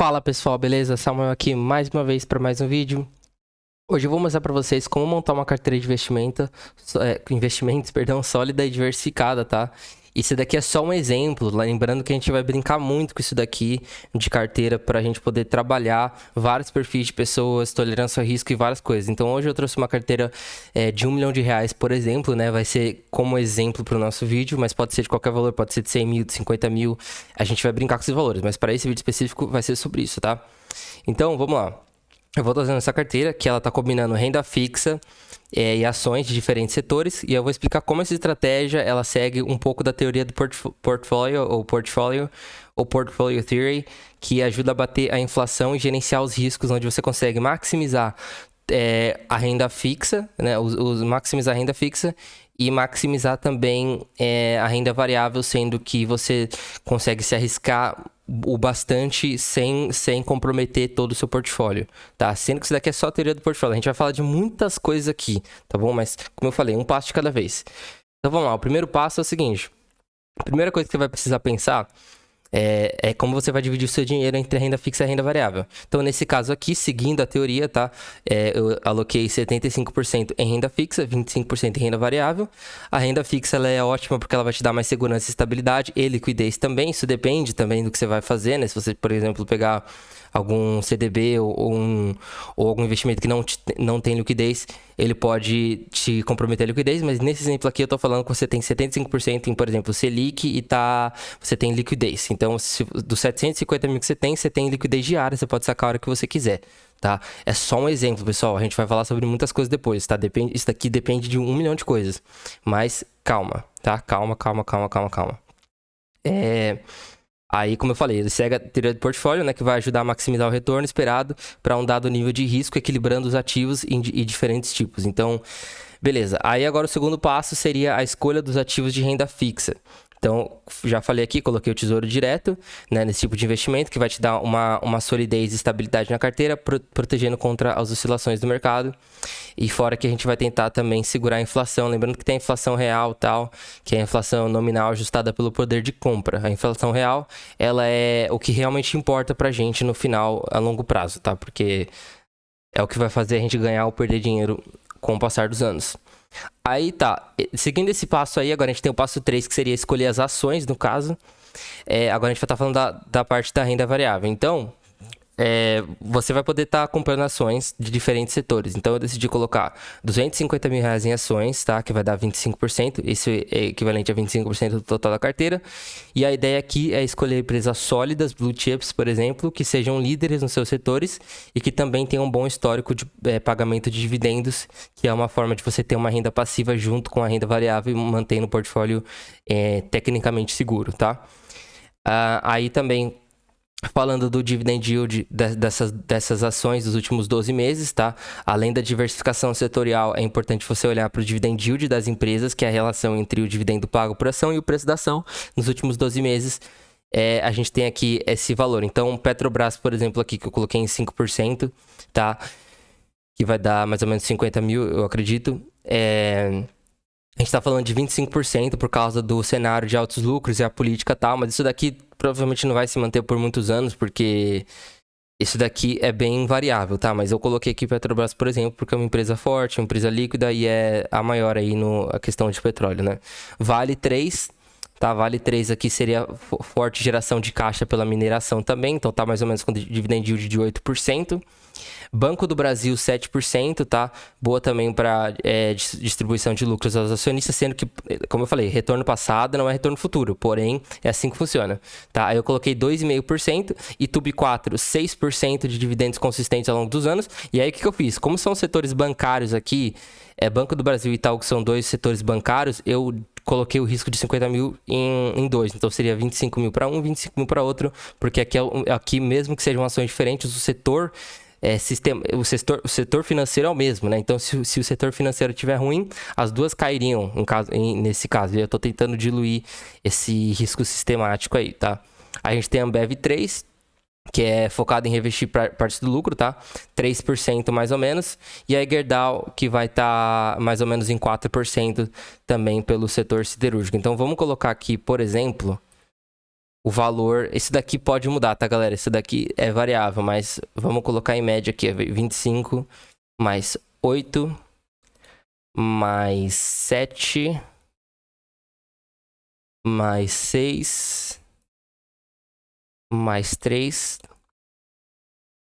Fala pessoal, beleza? Samuel aqui mais uma vez para mais um vídeo. Hoje eu vou mostrar para vocês como montar uma carteira de investimentos, sólida e diversificada, tá? Isso daqui é só um exemplo, lembrando que a gente vai brincar muito com isso daqui de carteira para a gente poder trabalhar vários perfis de pessoas, tolerância ao risco e várias coisas. Então hoje eu trouxe uma carteira de R$1 milhão, por exemplo, né? Vai ser como exemplo para o nosso vídeo, mas pode ser de qualquer valor, pode ser de 100 mil, de 50 mil. A gente vai brincar com esses valores, mas para esse vídeo específico vai ser sobre isso, tá? Então vamos lá. Eu vou estar usando essa carteira, que ela está combinando renda fixa e ações de diferentes setores. E eu vou explicar como essa estratégia ela segue um pouco da teoria do portfolio theory, que ajuda a bater a inflação e gerenciar os riscos, onde você consegue maximizar a renda fixa, né? Maximizar a renda fixa e maximizar também a renda variável, sendo que você consegue se arriscar o bastante sem comprometer todo o seu portfólio, tá? Sendo que isso daqui é só a teoria do portfólio. A gente vai falar de muitas coisas aqui, tá bom? Mas, como eu falei, um passo de cada vez. Então, vamos lá. O primeiro passo é o seguinte. A primeira coisa que você vai precisar pensar é como você vai dividir o seu dinheiro entre a renda fixa e a renda variável. Então, nesse caso aqui, seguindo a teoria, tá? Eu aloquei 75% em renda fixa, 25% em renda variável. A renda fixa ela é ótima porque ela vai te dar mais segurança e estabilidade e liquidez também. Isso depende também do que você vai fazer, né? Se você, por exemplo, pegar algum CDB ou algum investimento que não tem liquidez, ele pode te comprometer a liquidez, mas nesse exemplo aqui eu tô falando que você tem 75% em, por exemplo, Selic e você tem liquidez. Então, dos 750 mil que você tem liquidez diária, você pode sacar a hora que você quiser, tá? É só um exemplo, pessoal. A gente vai falar sobre muitas coisas depois, tá? Isso daqui depende de 1 milhão de coisas. Mas calma, tá? Calma. Aí, como eu falei, ele segue a teoria do portfólio, né, que vai ajudar a maximizar o retorno esperado para um dado nível de risco, equilibrando os ativos e diferentes tipos. Então, beleza. Aí agora o segundo passo seria a escolha dos ativos de renda fixa. Então, já falei aqui, coloquei o Tesouro Direto, né, nesse tipo de investimento, que vai te dar uma solidez e estabilidade na carteira, protegendo contra as oscilações do mercado. E fora que a gente vai tentar também segurar a inflação, lembrando que tem a inflação real tal, que é a inflação nominal ajustada pelo poder de compra. A inflação real, ela é o que realmente importa pra gente no final, a longo prazo, tá? Porque é o que vai fazer a gente ganhar ou perder dinheiro com o passar dos anos. Aí tá, seguindo esse passo aí, agora a gente tem o passo 3, que seria escolher as ações, no caso. Agora a gente vai estar falando da parte da renda variável. Então, você vai poder estar comprando ações de diferentes setores. Então, eu decidi colocar R$250 mil em ações, tá? Que vai dar 25%. Isso é equivalente a 25% do total da carteira. E a ideia aqui é escolher empresas sólidas, blue chips, por exemplo, que sejam líderes nos seus setores e que também tenham um bom histórico de pagamento de dividendos, que é uma forma de você ter uma renda passiva junto com a renda variável e mantendo o portfólio tecnicamente seguro, tá? Aí também, falando do dividend yield dessas ações dos últimos 12 meses, tá? Além da diversificação setorial, é importante você olhar para o dividend yield das empresas, que é a relação entre o dividendo pago por ação e o preço da ação. Nos últimos 12 meses, a gente tem aqui esse valor. Então, Petrobras, por exemplo, aqui que eu coloquei em 5%, tá? Que vai dar mais ou menos 50 mil, eu acredito. A gente tá falando de 25% por causa do cenário de altos lucros e a política e tal, mas isso daqui provavelmente não vai se manter por muitos anos, porque isso daqui é bem variável, tá? Mas eu coloquei aqui Petrobras, por exemplo, porque é uma empresa forte, uma empresa líquida e é a maior aí a questão de petróleo, né? Vale 3, tá? Vale 3 aqui seria forte geração de caixa pela mineração também, então tá mais ou menos com dividend yield de 8%. Banco do Brasil, 7%, tá? Boa também para distribuição de lucros aos acionistas, sendo que, como eu falei, retorno passado não é retorno futuro, porém, é assim que funciona, tá? Aí eu coloquei 2,5% e Tube 4, 6% de dividendos consistentes ao longo dos anos. E aí, o que eu fiz? Como são setores bancários aqui, Banco do Brasil e Itaú, que são dois setores bancários, eu coloquei o risco de 50 mil em dois. Então, seria 25 mil para um, 25 mil para outro, porque aqui, mesmo que sejam ações diferentes, o setor o setor financeiro é o mesmo, né? Então, se o setor financeiro estiver ruim, as duas cairiam, nesse caso. E eu tô tentando diluir esse risco sistemático aí, tá? A gente tem a Ambev 3, que é focado em revestir parte do lucro, tá? 3% mais ou menos. E a Gerdau, que vai estar mais ou menos em 4% também pelo setor siderúrgico. Então, vamos colocar aqui, por exemplo, o valor. Esse daqui pode mudar, tá, galera? Esse daqui é variável, mas vamos colocar em média aqui: 25 mais 8 mais 7 mais 6 mais 3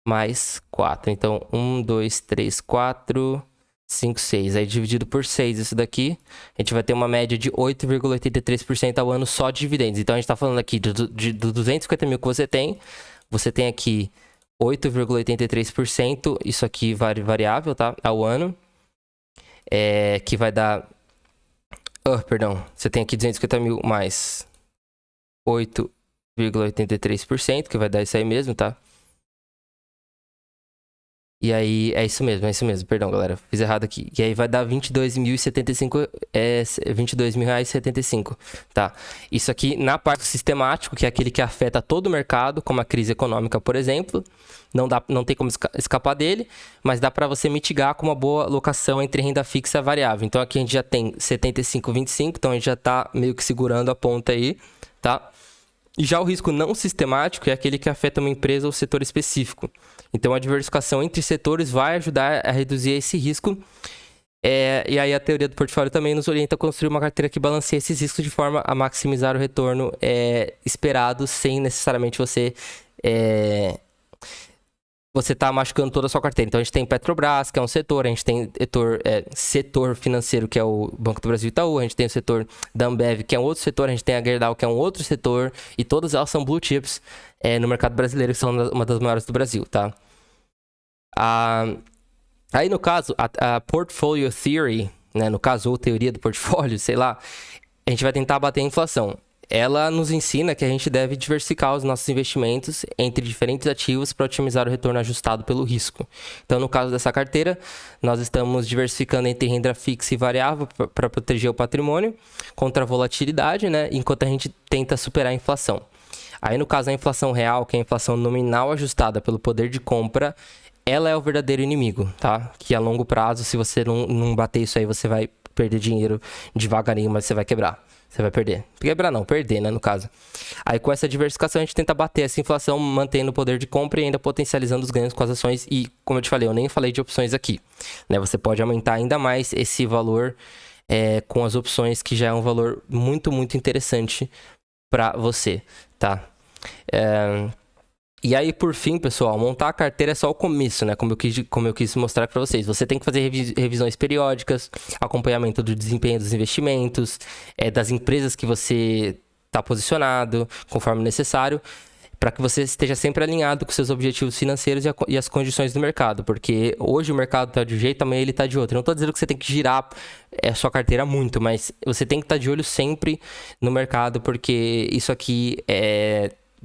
mais 4. Então, 1, 2, 3, 4, 5, 6. Aí dividido por 6 isso daqui, a gente vai ter uma média de 8,83% ao ano só de dividendos. Então, a gente está falando aqui de 250 mil que você tem aqui 8,83%, isso aqui variável, tá? Ao ano, que vai dar... perdão, você tem aqui 250 mil mais 8,83%, que vai dar isso aí mesmo, tá? E aí, é isso mesmo, perdão, galera, fiz errado aqui. E aí vai dar 22.075, 22.075, tá? Isso aqui na parte sistemático, que é aquele que afeta todo o mercado, como a crise econômica, por exemplo. Não tem como escapar dele, mas dá para você mitigar com uma boa alocação entre renda fixa e variável. Então aqui a gente já tem 75,25, então a gente já tá meio que segurando a ponta aí, tá? E já o risco não sistemático é aquele que afeta uma empresa ou setor específico. Então, a diversificação entre setores vai ajudar a reduzir esse risco. E aí, a teoria do portfólio também nos orienta a construir uma carteira que balanceie esses riscos de forma a maximizar o retorno esperado, sem necessariamente você tá machucando toda a sua carteira. Então, a gente tem Petrobras, que é um setor, a gente tem setor financeiro, que é o Banco do Brasil e Itaú, a gente tem o setor da Ambev, que é um outro setor, a gente tem a Gerdau, que é um outro setor, e todas elas são blue chips no mercado brasileiro, que são uma das maiores do Brasil, tá? Aí, no caso, a Portfolio Theory, né, no caso, ou teoria do portfólio, sei lá, a gente vai tentar bater a inflação. Ela nos ensina que a gente deve diversificar os nossos investimentos entre diferentes ativos para otimizar o retorno ajustado pelo risco. Então, no caso dessa carteira, nós estamos diversificando entre renda fixa e variável para proteger o patrimônio contra a volatilidade, né, enquanto a gente tenta superar a inflação. Aí, no caso, a inflação real, que é a inflação nominal ajustada pelo poder de compra, ela é o verdadeiro inimigo, tá? Que a longo prazo, se você não bater isso aí, você vai perder dinheiro devagarinho, mas você vai quebrar. Você vai perder. Quebrar não, perder, né, no caso. Aí com essa diversificação a gente tenta bater essa inflação, mantendo o poder de compra e ainda potencializando os ganhos com as ações. E como eu te falei, eu nem falei de opções aqui, né? Você pode aumentar ainda mais esse valor com as opções, que já é um valor muito, muito interessante para você, tá? E aí, por fim, pessoal, montar a carteira é só o começo, né? Como eu quis mostrar para vocês. Você tem que fazer revisões periódicas, acompanhamento do desempenho dos investimentos, das empresas que você está posicionado, conforme necessário, para que você esteja sempre alinhado com seus objetivos financeiros e as condições do mercado. Porque hoje o mercado está de um jeito, amanhã ele está de outro. Eu não estou dizendo que você tem que girar a sua carteira muito, mas você tem que estar de olho sempre no mercado, porque isso aqui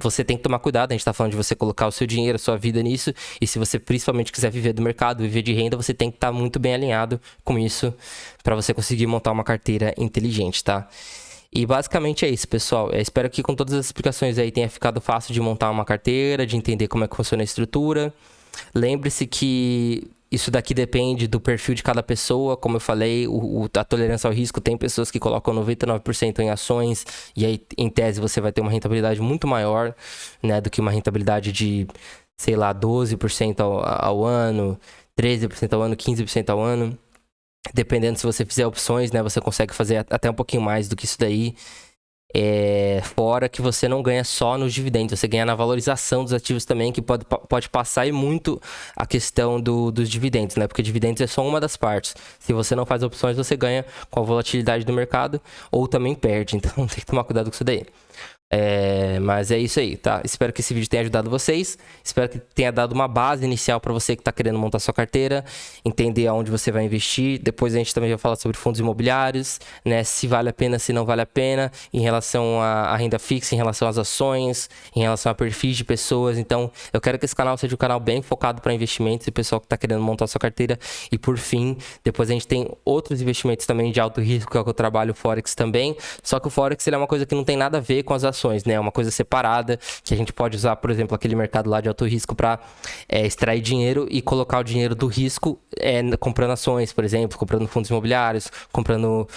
você tem que tomar cuidado, a gente está falando de você colocar o seu dinheiro, a sua vida nisso, e se você principalmente quiser viver do mercado, viver de renda, você tem que estar muito bem alinhado com isso para você conseguir montar uma carteira inteligente, tá? E basicamente é isso, pessoal. Eu espero que com todas as explicações aí tenha ficado fácil de montar uma carteira, de entender como é que funciona a estrutura. Lembre-se que isso daqui depende do perfil de cada pessoa. Como eu falei, a tolerância ao risco, tem pessoas que colocam 99% em ações e aí, em tese, você vai ter uma rentabilidade muito maior, né, do que uma rentabilidade de, sei lá, 12% ao ano, 13% ao ano, 15% ao ano. Dependendo se você fizer opções, né, você consegue fazer até um pouquinho mais do que isso daí. Fora que você não ganha só nos dividendos, você ganha na valorização dos ativos também, que pode passar e muito a questão dos dividendos, né? Porque dividendos é só uma das partes. Se você não faz opções, você ganha com a volatilidade do mercado ou também perde. Então tem que tomar cuidado com isso daí. Mas é isso aí, tá? Espero que esse vídeo tenha ajudado vocês. Espero que tenha dado uma base inicial para você que está querendo montar sua carteira, entender aonde você vai investir. Depois a gente também vai falar sobre fundos imobiliários, né? Se vale a pena, se não vale a pena, em relação à renda fixa, em relação às ações, em relação a perfis de pessoas. Então, eu quero que esse canal seja um canal bem focado para investimentos e pessoal que está querendo montar sua carteira. E por fim, depois a gente tem outros investimentos também de alto risco, que é o que eu trabalho, o Forex também. Só que o Forex ele é uma coisa que não tem nada a ver com as ações. ações, né? É uma coisa separada que a gente pode usar, por exemplo, aquele mercado lá de alto risco para extrair dinheiro e colocar o dinheiro do risco comprando ações, por exemplo, comprando fundos imobiliários, comprando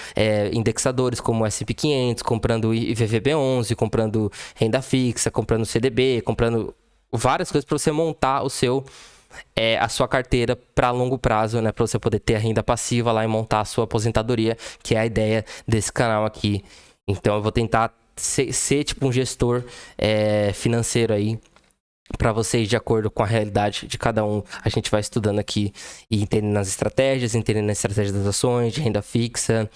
indexadores como o S&P 500, comprando IVVB11, comprando renda fixa, comprando CDB, comprando várias coisas para você montar a sua carteira para longo prazo, né? Para você poder ter a renda passiva lá e montar a sua aposentadoria, que é a ideia desse canal aqui. Então eu vou tentar ser tipo um gestor financeiro aí para vocês, de acordo com a realidade de cada um. A gente vai estudando aqui e entendendo as estratégias, entendendo a estratégia das ações, de renda fixa,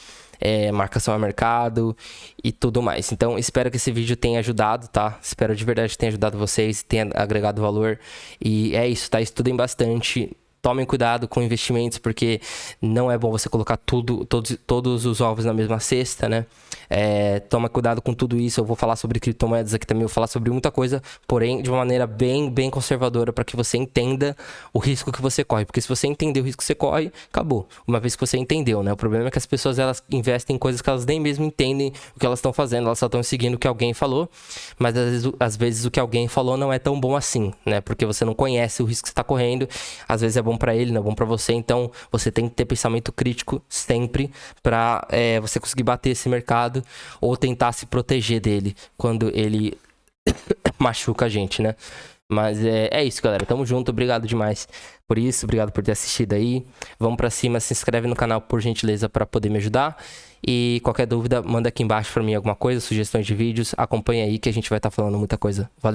marcação a mercado e tudo mais. Então, espero que esse vídeo tenha ajudado, tá? Espero de verdade que tenha ajudado vocês, tenha agregado valor. E é isso, tá? Estudem bastante. Tomem cuidado com investimentos, porque não é bom você colocar todos os ovos na mesma cesta, né? Toma cuidado com tudo isso. Eu vou falar sobre criptomoedas aqui também, eu vou falar sobre muita coisa, porém de uma maneira bem, bem conservadora, para que você entenda o risco que você corre. Porque se você entender o risco que você corre, acabou. Uma vez que você entendeu, né? O problema é que as pessoas, elas investem em coisas que elas nem mesmo entendem o que elas estão fazendo, elas só estão seguindo o que alguém falou, mas às vezes o que alguém falou não é tão bom assim, né? Porque você não conhece o risco que você está correndo, às vezes é bom para ele, não é bom para você, então você tem que ter pensamento crítico sempre para você conseguir bater esse mercado ou tentar se proteger dele quando ele machuca a gente, né? Mas é isso, galera. Tamo junto. Obrigado demais por isso. Obrigado por ter assistido aí. Vamos pra cima. Se inscreve no canal, por gentileza, para poder me ajudar. E qualquer dúvida, manda aqui embaixo pra mim alguma coisa, sugestões de vídeos. Acompanha aí que a gente vai estar falando muita coisa. Valeu.